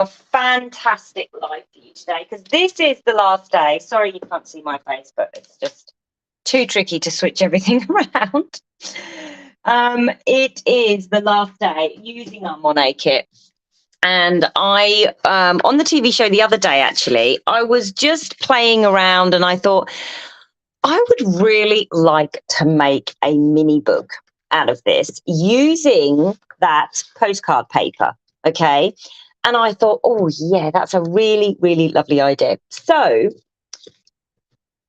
a fantastic live for you today, because this is the last day. Sorry you can't see my face, but it's just too tricky to switch everything around. It is the last day using our Monet Kit. And I, on the TV show the other day, actually, I was just playing around and I thought, I would really like to make a mini book out of this using that postcard paper. Okay. And I thought, oh, yeah, that's a really, really lovely idea. So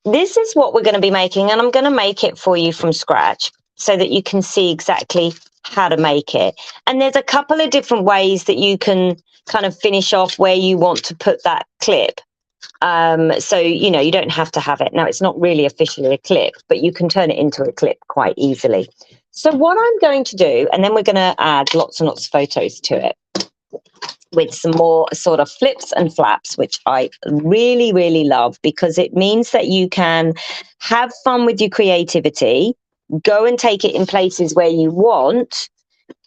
this is what we're going to be making, and I'm going to make it for you from scratch so that you can see exactly how to make it. And there's a couple of different ways that you can kind of finish off where you want to put that clip. So, you don't have to have it. Now, it's not really officially a clip, but you can turn it into a clip quite easily. So what I'm going to do, and then we're going to add lots and lots of photos to it with some more sort of flips and flaps, which I really, really love, because it means that you can have fun with your creativity, go and take it in places where you want.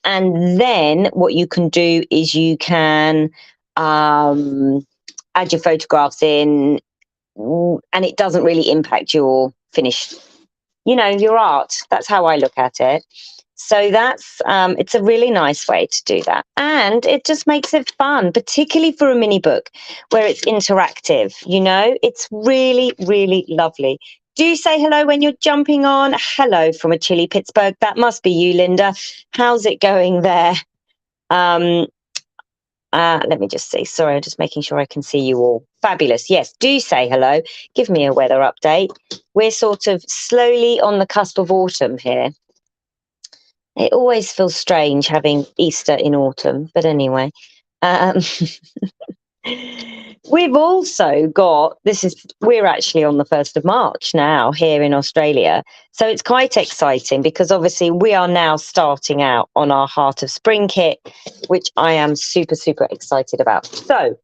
And then what you can do is you can add your photographs in, and it doesn't really impact your finished, your art. That's how I look at it. So that's it's a really nice way to do that, and it just makes it fun, particularly for a mini book where it's interactive. It's really, really lovely. Do say hello when you're jumping on. Hello from a chilly Pittsburgh. That must be you, Linda. How's it going there? Let me just see. Sorry, I'm just making sure I can see you all. Fabulous. Yes, do say hello. Give me a weather update. We're sort of slowly on the cusp of autumn here. It always feels strange having Easter in autumn, but anyway. We've also got, we're actually on the 1st of March now here in Australia. So it's quite exciting because obviously we are now starting out on our Heart of Spring kit, which I am super, super excited about. So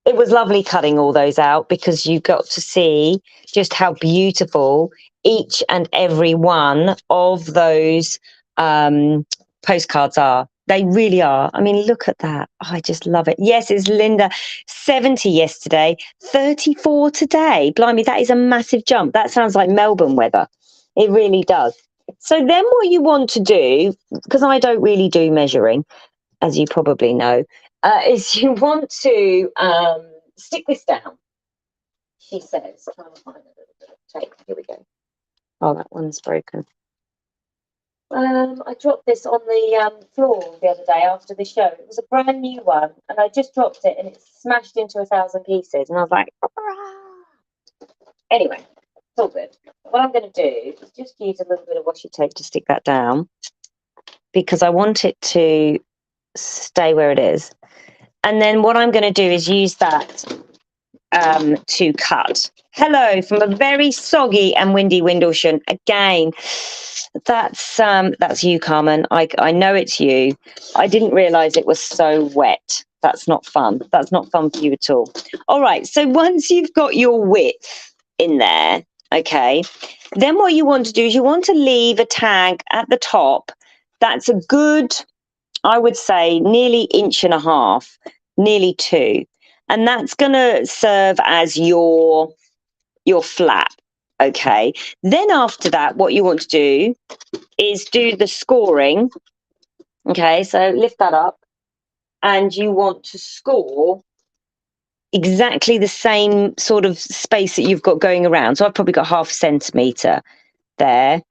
it was lovely cutting all those out because you got to see just how beautiful each and every one of those postcards are. They really are. I mean, look at that. Oh, I just love it. Yes, it's Linda. 70 yesterday, 34 today. Blimey, that is a massive jump. That sounds like Melbourne weather. It really does. So then what you want to do, because I don't really do measuring, as you probably know, is you want to stick this down. She says, trying to find a little bit of tape. Here we go. Oh, that one's broken. I dropped this on the floor the other day after the show. It was a brand new one, and I just dropped it, and it smashed into 1,000 pieces. And I was like, "Hurrah!" Anyway, it's all good. What I'm going to do is just use a little bit of washi tape to stick that down because I want it to stay where it is. And then what I'm going to do is use that to cut. Hello from a very soggy and windy Windlesham. Again, that's you, Carmen. I know it's you. I didn't realise it was so wet. That's not fun. That's not fun for you at all. All right. So once you've got your width in there, okay, then what you want to do is you want to leave a tag at the top. That's a good, I would say, nearly 1.5 inches, nearly 2. And that's going to serve as your flap. Okay. Then after that, what you want to do is do the scoring. Okay. So lift that up and you want to score exactly the same sort of space that you've got going around. So I've probably got 0.5 centimetre there.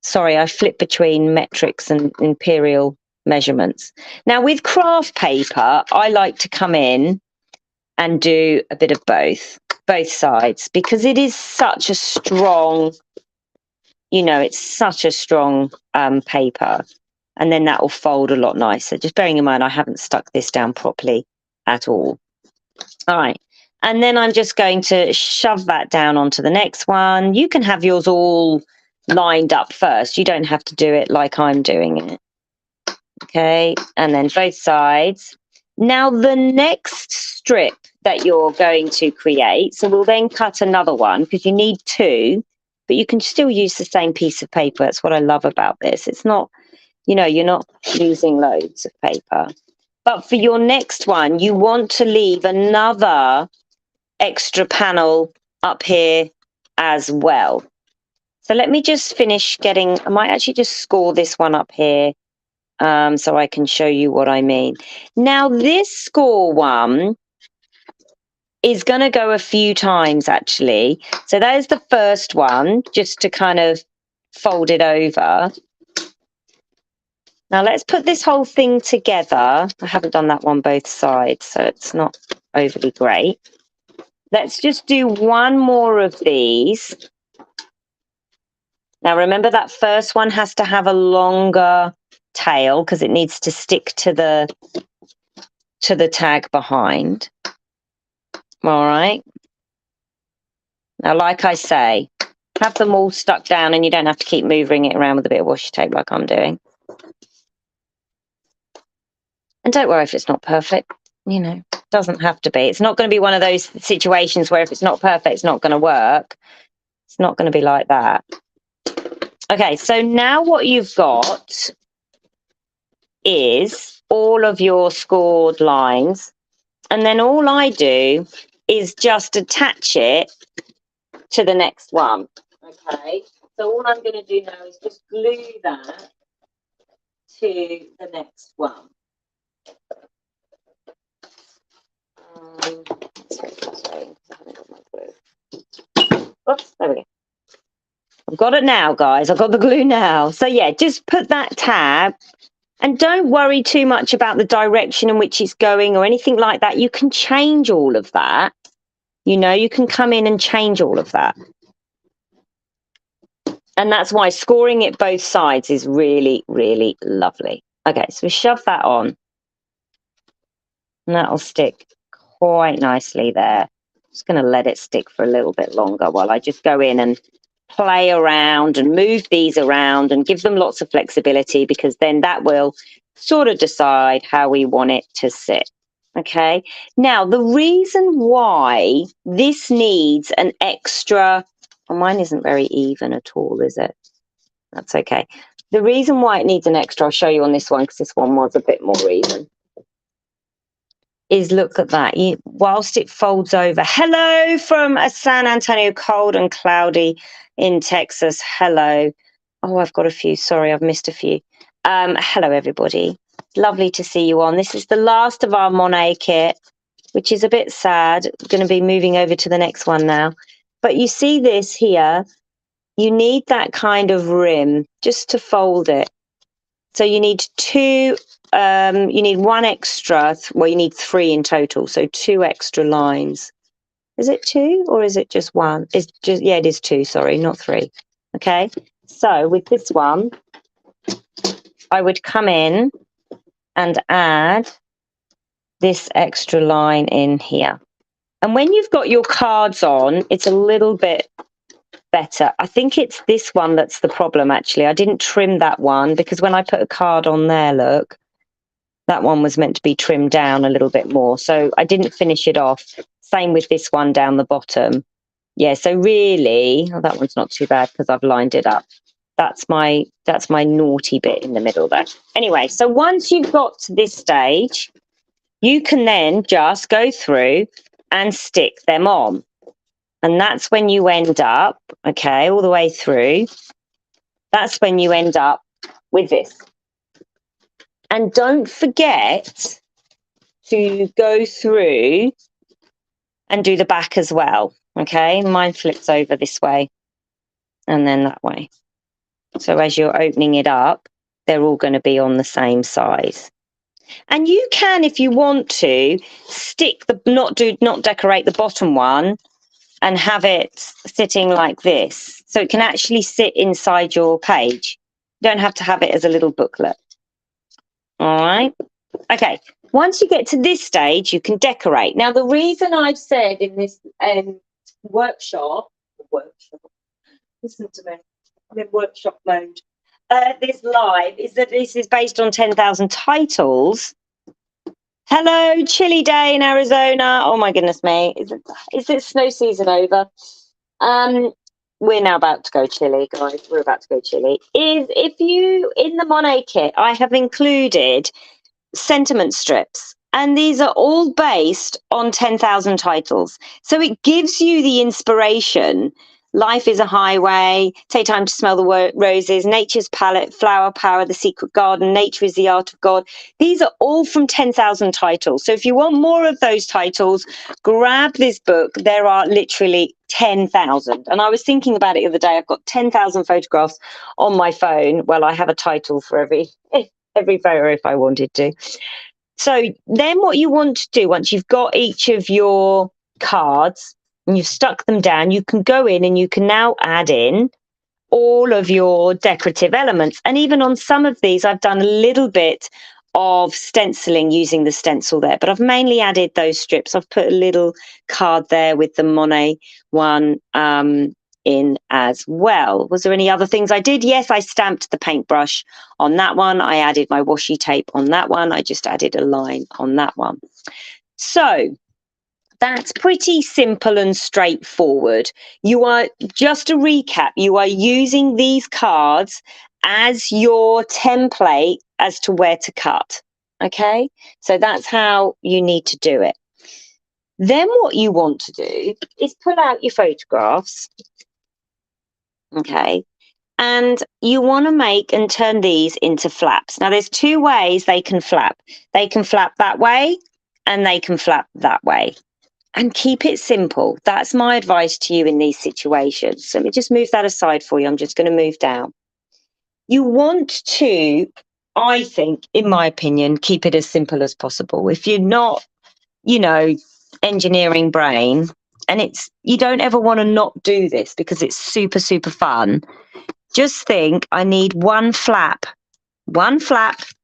Sorry, I flip between metrics and imperial measurements. Now with craft paper, I like to come in and do a bit of both sides, because it is such a strong, it's such a strong paper, and then that will fold a lot nicer. Just bearing in mind I haven't stuck this down properly at all. All right, and then I'm just going to shove that down onto the next one. You can have yours all lined up first. You don't have to do it like I'm doing it. Okay, and then both sides. Now the next strip that you're going to create, so we'll then cut another one because you need 2, but you can still use the same piece of paper. That's what I love about this. It's not, you're not using loads of paper. But for your next one, you want to leave another extra panel up here as well. So let me just finish getting, I might actually just score this one up here so I can show you what I mean. Now this score one is going to go a few times actually. So there's the first one, just to kind of fold it over. Now let's put this whole thing together. I haven't done that one both sides, so it's not overly great. Let's just do one more of these. Now remember that first one has to have a longer tail because it needs to stick to the tag behind. All right. Now, like I say, have them all stuck down and you don't have to keep moving it around with a bit of washi tape like I'm doing. And don't worry if it's not perfect, you know, it doesn't have to be. It's not going to be one of those situations where if it's not perfect, it's not going to work. It's not going to be like that. Okay, so now what you've got is all of your scored lines. And then all I do is just attach it to the next one. Okay, so all I'm going to do now is just glue that to the next one. Oops, there we go. I've got it now, guys. I've got the glue now. So yeah, just put that tab and don't worry too much about the direction in which it's going or anything like that. You can change all of that. You know, you can come in and change all of that. And that's why scoring it both sides is really, really lovely. Okay, so we shove that on. And that'll stick quite nicely there. Just going to let it stick for a little bit longer while I just go in and play around and move these around and give them lots of flexibility, because then that will sort of decide how we want it to sit. Okay, now the reason why this needs an extra, well, mine isn't very even at all, is it? That's okay. The reason why it needs an extra, I'll show you on this one because this one was a bit more even, is look at that. Whilst it folds over. Hello from San Antonio, cold and cloudy in Texas. Hello. Oh, I've got a few. Sorry, I've missed a few. Hello, everybody. Lovely to see you on. This is the last of our Monet kit, which is a bit sad. I'm going to be moving over to the next one now. But you see this here. You need that kind of rim just to fold it. So you need two. You need one extra, well, you need 3 in total, so 2 extra lines. Is it 2 or is it just 1? It's just, yeah, it is 2, sorry, not 3. Okay, so with this one, I would come in and add this extra line in here. And when you've got your cards on, it's a little bit better. I think it's this one that's the problem, actually. I didn't trim that one because when I put a card on there, look, that one was meant to be trimmed down a little bit more. So I didn't finish it off. Same with this one down the bottom. Yeah, so really, oh, that one's not too bad because I've lined it up. That's my naughty bit in the middle there. Anyway, so once you've got to this stage, you can then just go through and stick them on. And that's when you end up, okay, all the way through, that's when you end up with this. And don't forget to go through and do the back as well, okay? Mine flips over this way and then that way. So as you're opening it up, they're all going to be on the same size. And you can, if you want to, stick the, not decorate the bottom one and have it sitting like this. So it can actually sit inside your page. You don't have to have it as a little booklet. All right. Okay. Once you get to this stage, you can decorate. Now, the reason I've said in this workshop, listen to me, I'm in workshop mode, this live, is that this is based on 10,000 titles. Hello, chilly day in Arizona. Oh my goodness me. Is it snow season over? We're now about to go chilly, guys. We're about to go chilly. If you, in the Monet kit, I have included sentiment strips. And these are all based on 10,000 titles. So it gives you the inspiration. Life is a highway, take time to smell the roses, nature's palette, flower power, the secret garden, nature is the art of God. These are all from 10,000 titles. So if you want more of those titles, grab this book. There are literally 10,000. And I was thinking about it the other day. I've got 10,000 photographs on my phone. Well, I have a title for every photo if I wanted to. So then what you want to do once you've got each of your cards and you've stuck them down, you can go in and you can now add in all of your decorative elements. And even on some of these, I've done a little bit of stenciling using the stencil there, but I've mainly added those strips. I've put a little card there with the Monet one in as well. Was there any other things I did? Yes, I stamped the paintbrush on that one. I added my washi tape on that one. I just added a line on that one. So that's pretty simple and straightforward. You are, just to recap, you are using these cards as your template as to where to cut. Okay, so that's how you need to do it. Then what you want to do is pull out your photographs. Okay, and you want to make and turn these into flaps. Now there's two ways they can flap. They can flap that way and they can flap that way. And keep it simple. That's my advice to you in these situations. So let me just move that aside for you. I'm just going to move down. You want to, I think, in my opinion, keep it as simple as possible. If you're not, engineering brain, and you don't ever want to not do this because it's super, super fun. Just think, I need one flap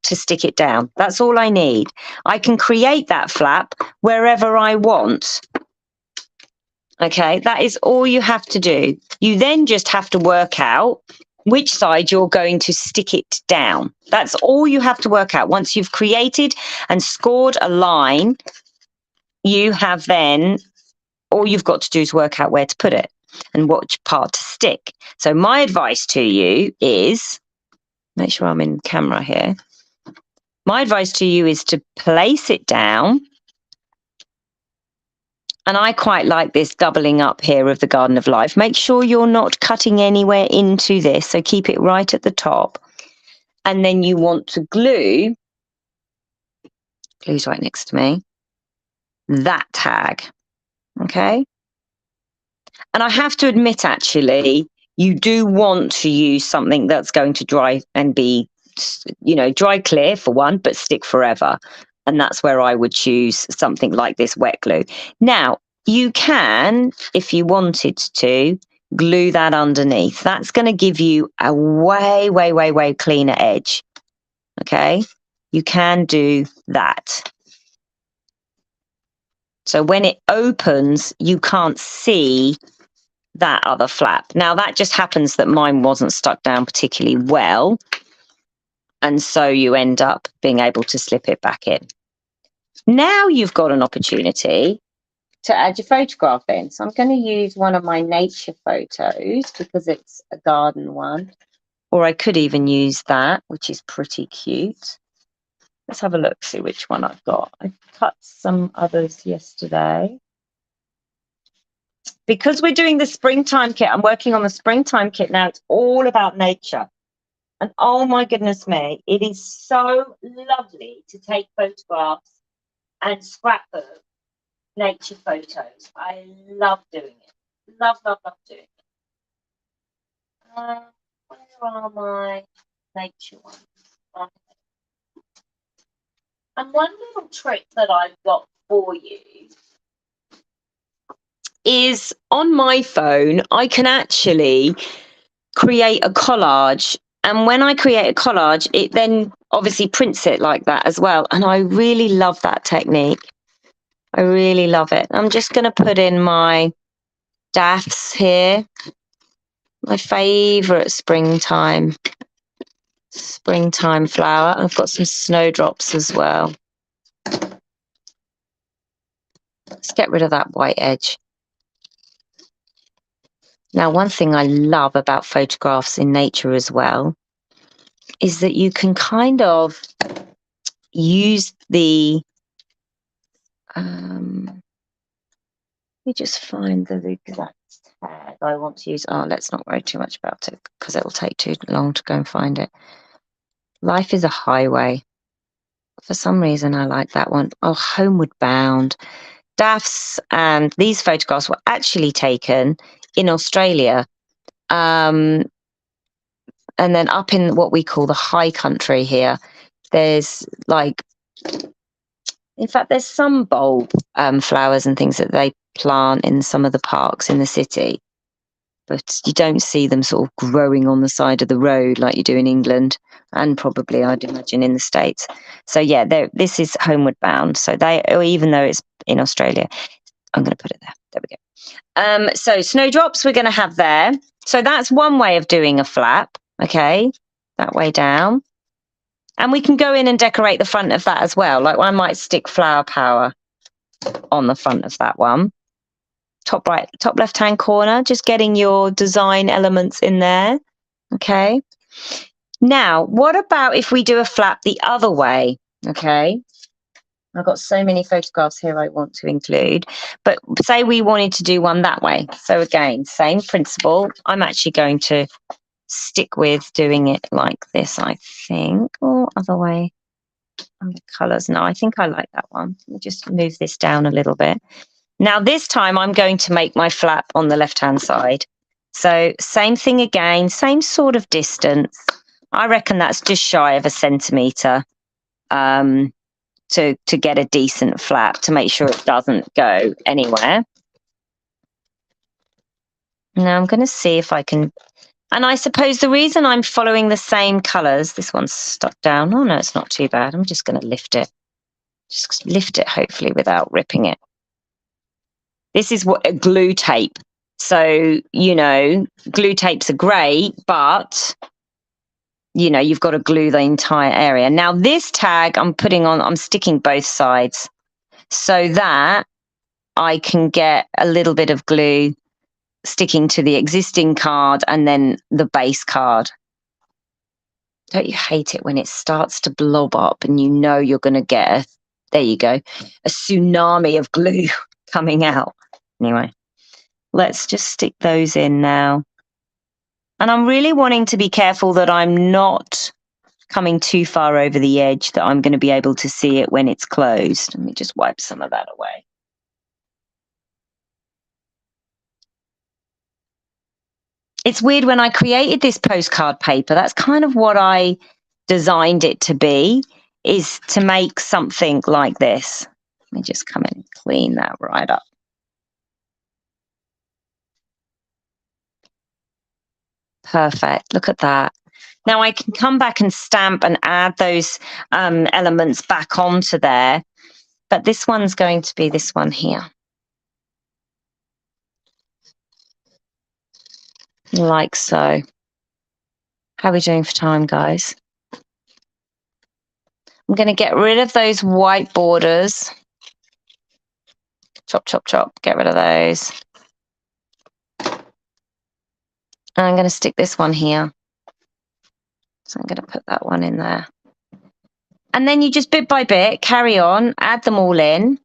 to stick it down. That's all I need. I can create that flap wherever I want. Okay, that is all you have to do. You then just have to work out which side you're going to stick it down. That's all you have to work out. Once you've created and scored a line, you have then, all you've got to do is work out where to put it and which part to stick. So my advice to you is, make sure I'm in camera here. My advice to you is to place it down. And I quite like this doubling up here of the Garden of Life. Make sure you're not cutting anywhere into this. So keep it right at the top. And then you want to glue's right next to me, that tag. Okay. And I have to admit, actually, you do want to use something that's going to dry and be, dry clear for one, but stick forever. And that's where I would choose something like this wet glue. Now, you can, if you wanted to, glue that underneath. That's going to give you a way, way, way, way cleaner edge. Okay, you can do that. So when it opens, you can't see that other flap. Now, that just happens that mine wasn't stuck down particularly well. And so you end up being able to slip it back in. Now you've got an opportunity to add your photograph in. So I'm going to use one of my nature photos because it's a garden one. Or I could even use that, which is pretty cute. Let's have a look, see which one I've got. I cut some others yesterday. Because we're doing the springtime kit, I'm working on the springtime kit now. It's all about nature. And oh my goodness me, it is so lovely to take photographs and scrapbook nature photos. I love doing it. Love, love, love doing it. Where are my nature ones? And one little trick that I've got for you is on my phone, I can actually create a collage. And when I create a collage, it then obviously prints it like that as well. And I really love that technique. I really love it. I'm just going to put in my daffs here. My favourite springtime flower. I've got some snowdrops as well. Let's get rid of that white edge. Now, one thing I love about photographs in nature as well is that you can kind of use the, let me just find the exact tag I want to use. Oh, let's not worry too much about it because it will take too long to go and find it. Life is a highway. For some reason, I like that one. Oh, Homeward Bound. Daphs and these photographs were actually taken in Australia. And then up in what we call the high country here, there's like, in fact, there's some bulb flowers and things that they plant in some of the parks in the city, but you don't see them sort of growing on the side of the road like you do in England and probably, I'd imagine, in the States. So yeah, this is Homeward Bound. So even though it's in Australia, I'm going to put it there. There we go. So snowdrops we're going to have there. So that's one way of doing a flap. Okay, that way down. And we can go in and decorate the front of that as well. Like I might stick Flower Power on the front of that one. Top left hand corner, just getting your design elements in there. Okay. Now, what about if we do a flap the other way? Okay. I've got so many photographs here I want to include, but say we wanted to do one that way. So again, same principle. I'm actually going to stick with doing it like this, I think, or other way. And the colours. No, I think I like that one. Let me just move this down a little bit. Now this time I'm going to make my flap on the left-hand side. So same thing again, same sort of distance. I reckon that's just shy of 1 centimetre to get a decent flap, to make sure it doesn't go anywhere. Now I'm going to see if I can, and I suppose the reason I'm following the same colours, this one's stuck down. Oh no, it's not too bad. I'm just going to lift it. Just lift it, hopefully, without ripping it. This is what a glue tape. So, you know, glue tapes are great, but, you know, you've got to glue the entire area. Now, this tag I'm sticking both sides so that I can get a little bit of glue sticking to the existing card and then the base card. Don't you hate it when it starts to blob up and you know you're going to get there you go, a tsunami of glue coming out. Anyway, let's just stick those in now. And I'm really wanting to be careful that I'm not coming too far over the edge, that I'm going to be able to see it when it's closed. Let me just wipe some of that away. It's weird, when I created this postcard paper, that's kind of what I designed it to be, is to make something like this. Let me just come in and clean that right up. Perfect. Look at that. Now I can come back and stamp and add those elements back onto there. But this one's going to be this one here. Like so. How are we doing for time, guys? I'm going to get rid of those white borders. Chop, chop, chop. Get rid of those. And I'm going to stick this one here. So I'm going to put that one in there. And then you just bit by bit, carry on, add them all in.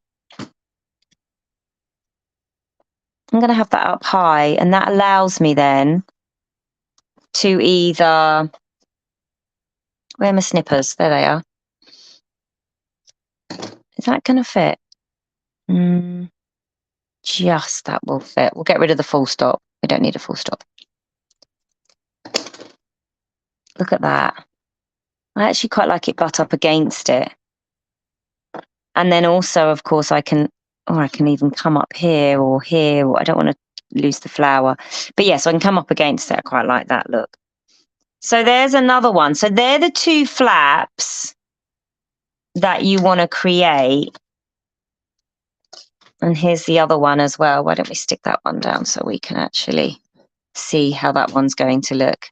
I'm going to have that up high, and that allows me then to either, where are my snippers? There they are. Is that going to fit? Just that will fit. We'll get rid of the full stop. We don't need a full stop. Look at that. I actually quite like it butt up against it. And then also, of course, I can even come up here or here. Or I don't want to lose the flower. But yeah, so I can come up against it. I quite like that look. So there's another one. So they're the two flaps that you want to create. And here's the other one as well. Why don't we stick that one down so we can actually see how that one's going to look?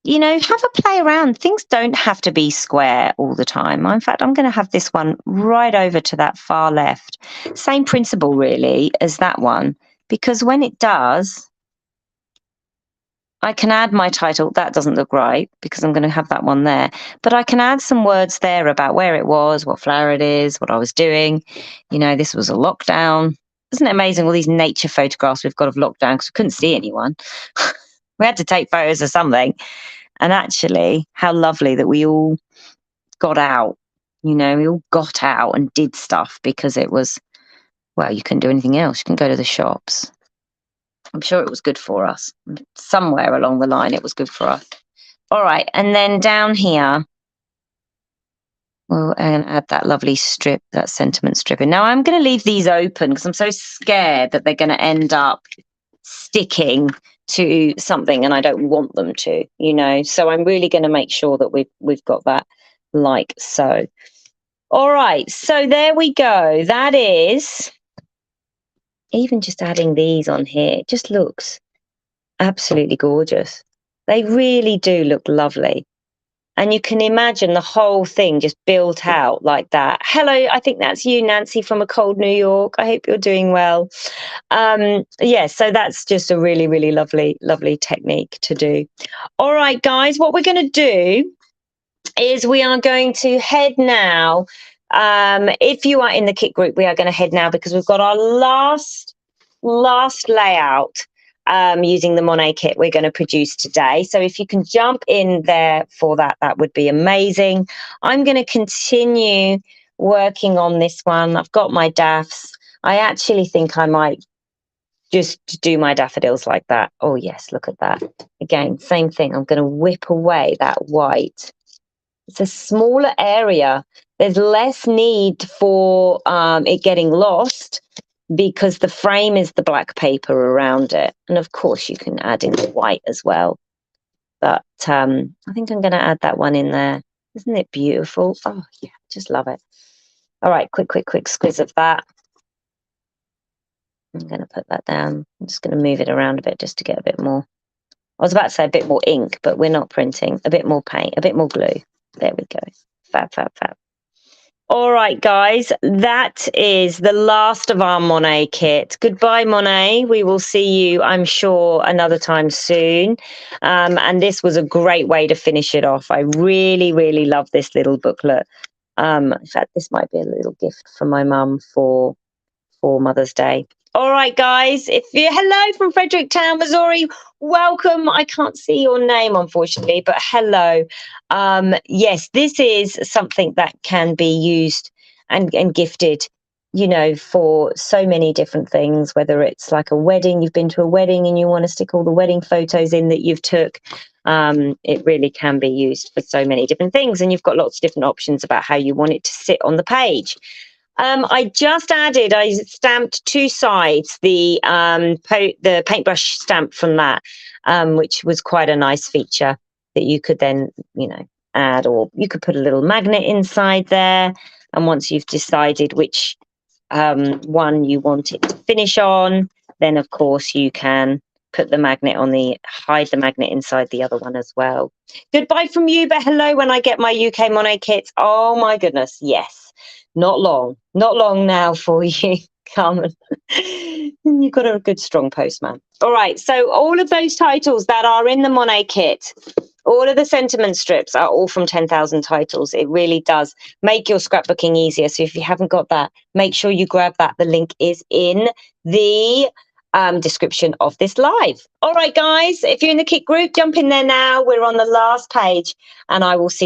You know, have a play around. Things don't have to be square all the time. In fact, I'm going to have this one right over to that far left. Same principle, really, as that one. Because when it does, I can add my title. That doesn't look right because I'm going to have that one there. But I can add some words there about where it was, what flower it is, what I was doing. You know, this was a lockdown. Isn't it amazing all these nature photographs we've got of lockdown because we couldn't see anyone. We had to take photos of something. And actually, how lovely that we all got out. You know, we all got out and did stuff because it was, well, you couldn't do anything else. You can go to the shops. I'm sure it was good for us. Somewhere along the line, it was good for us. All right, and then down here, well, I'm going to add that lovely strip, that sentiment strip. And now I'm going to leave these open because I'm so scared that they're going to end up sticking to something and I don't want them to, you know. So I'm really going to make sure that we've got that like so. All right, so there we go. That is, even just adding these on here, it just looks absolutely gorgeous. They really do look lovely. And you can imagine the whole thing just built out like that. Hello, I think that's you, Nancy, from a cold New York. I hope you're doing well. Yeah, so that's just a really, really lovely, lovely technique to do. All right, guys, what we're going to do is we are going to head now. If you are in the kit group, we are going to head now because we've got our last layout using the Monet kit we're going to produce today. So if you can jump in there for that, that would be amazing. I'm going to continue working on this one. I've got my daffs. I actually think I might just do my daffodils like that. Oh yes, look at that. Again, same thing. I'm going to whip away that white. It's a smaller area. There's less need for it getting lost because the frame is the black paper around it. And of course you can add in the white as well. But I think I'm going to add that one in there. Isn't it beautiful? Oh yeah, just love it. All right, quick squiz of that. I'm going to put that down. I'm just going to move it around a bit just to get a bit more. I was about to say a bit more ink, but we're not printing. A bit more paint, a bit more glue. There we go. Fab. All right, guys, that is the last of our Monet kit. Goodbye, Monet. We will see you, I'm sure, another time soon. And this was a great way to finish it off. I really, really love this little booklet. In fact, this might be a little gift from my mum for Mother's Day. All right, guys, if you hello from Fredericktown, Missouri, welcome. I can't see your name, unfortunately, but hello. Yes, this is something that can be used and gifted, you know, for so many different things, whether it's like a wedding, you've been to a wedding and you want to stick all the wedding photos in that you've took. It really can be used for so many different things. And you've got lots of different options about how you want it to sit on the page. I stamped two sides, the paintbrush stamp from that, which was quite a nice feature that you could then, you know, add, or you could put a little magnet inside there. And once you've decided which one you want it to finish on, then of course you can put the magnet on hide the magnet inside the other one as well. Goodbye from you, but hello when I get my UK Monet kits. Oh my goodness, yes. Not long now for you, Carmen. You've got a good, strong postman. All right, so all of those titles that are in the Monet kit, all of the sentiment strips are all from 10,000 titles. It really does make your scrapbooking easier. So if you haven't got that, make sure you grab that. The link is in the description of this live. All right, guys, if you're in the kit group, jump in there now. We're on the last page, and I will see